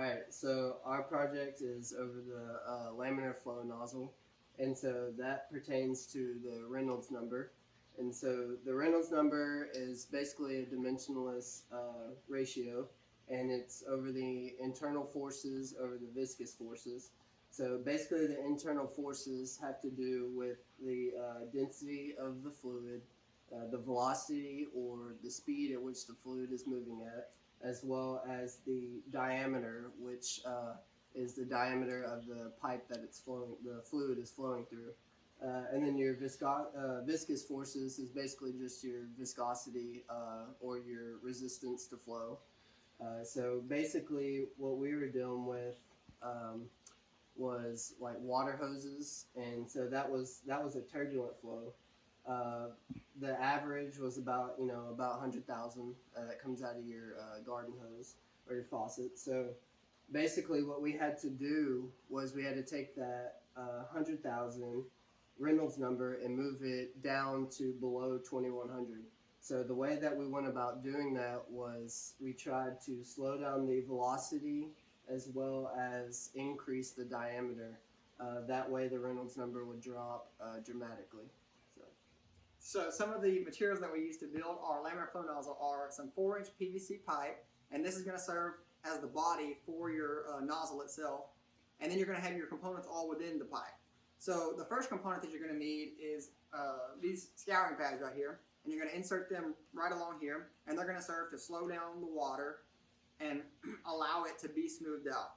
Alright, so our project is over the laminar flow nozzle, and so that pertains to the Reynolds number. And so the Reynolds number is basically a dimensionless ratio, and it's over the internal forces over the viscous forces. So basically the internal forces have to do with the density of the fluid, the velocity or the speed at which the fluid is moving at, as well as the diameter, which is the diameter of the pipe that the fluid is flowing through. And then your viscous forces is basically just your viscosity or your resistance to flow. So basically what we were dealing with was like water hoses, and so that was a turbulent flow. The average was about about 100,000 that comes out of your garden hose or your faucet. So basically, what we had to do was we had to take that 100,000 Reynolds number and move it down to below 2100. So the way that we went about doing that was we tried to slow down the velocity as well as increase the diameter. That way, the Reynolds number would drop dramatically. So some of the materials that we use to build our laminar flow nozzle are some 4-inch PVC pipe, and this is going to serve as the body for your nozzle itself. And then you're going to have your components all within the pipe. So the first component that you're going to need is these scouring pads right here, and you're going to insert them right along here, and they're going to serve to slow down the water and allow it to be smoothed out.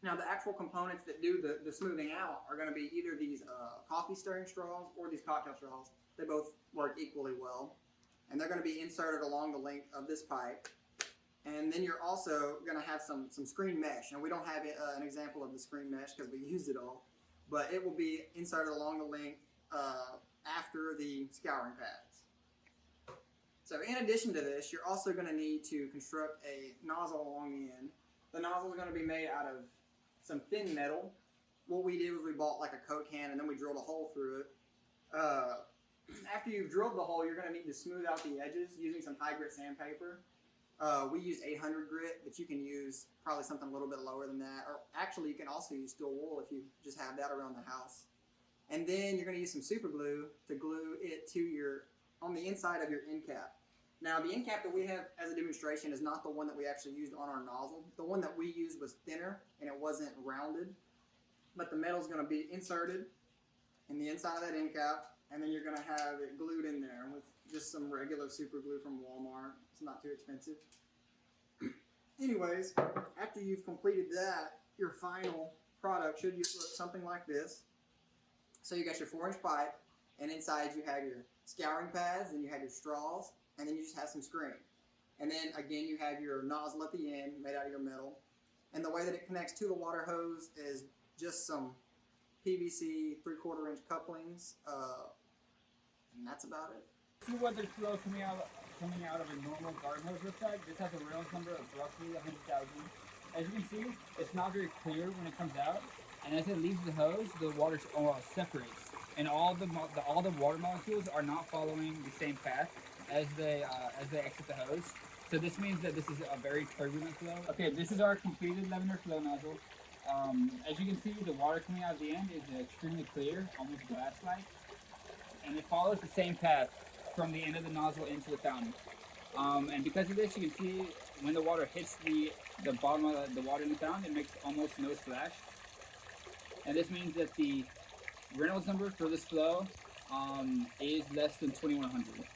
Now the actual components that do the smoothing out are going to be either these coffee stirring straws or these cocktail straws. They both work equally well, and they're going to be inserted along the length of this pipe. And then you're also going to have some screen mesh, and we don't have an example of the screen mesh because we used it all, but it will be inserted along the length after the scouring pads. So in addition to this, you're also going to need to construct a nozzle along the end. The nozzle is going to be made out of some thin metal. What we did was we bought like a Coke can, and then we drilled a hole through it. After you've drilled the hole, you're going to need to smooth out the edges using some high grit sandpaper. We use 800 grit, but you can use probably something a little bit lower than that. Or actually, you can also use steel wool if you just have that around the house. And then you're going to use some super glue to glue it to on the inside of your end cap. Now, the end cap that we have as a demonstration is not the one that we actually used on our nozzle. The one that we used was thinner and it wasn't rounded. But the metal is going to be inserted in the inside of that end cap, and then you're going to have it glued in there with just some regular super glue from Walmart. It's not too expensive. Anyways, after you've completed that, your final product should look something like this. So you got your 4-inch pipe, and inside you have your scouring pads, then you have your straws, and then you just have some screen. And then again, you have your nozzle at the end made out of your metal. And the way that it connects to the water hose is just some PVC 3/4 inch couplings, and that's about it. See what the flow coming out of a normal garden hose looks like. This has a Reynolds number of roughly 100,000. As you can see, it's not very clear when it comes out, and as it leaves the hose, the water separates, and all the water molecules are not following the same path as they exit the hose. So this means that this is a very turbulent flow. Okay, this is our completed laminar flow nozzle. As you can see, the water coming out of the end is extremely clear, almost glass-like, and it follows the same path from the end of the nozzle into the fountain. And because of this, you can see when the water hits the bottom of the water in the fountain, it makes almost no splash. And this means that the Reynolds number for this flow is less than 2100.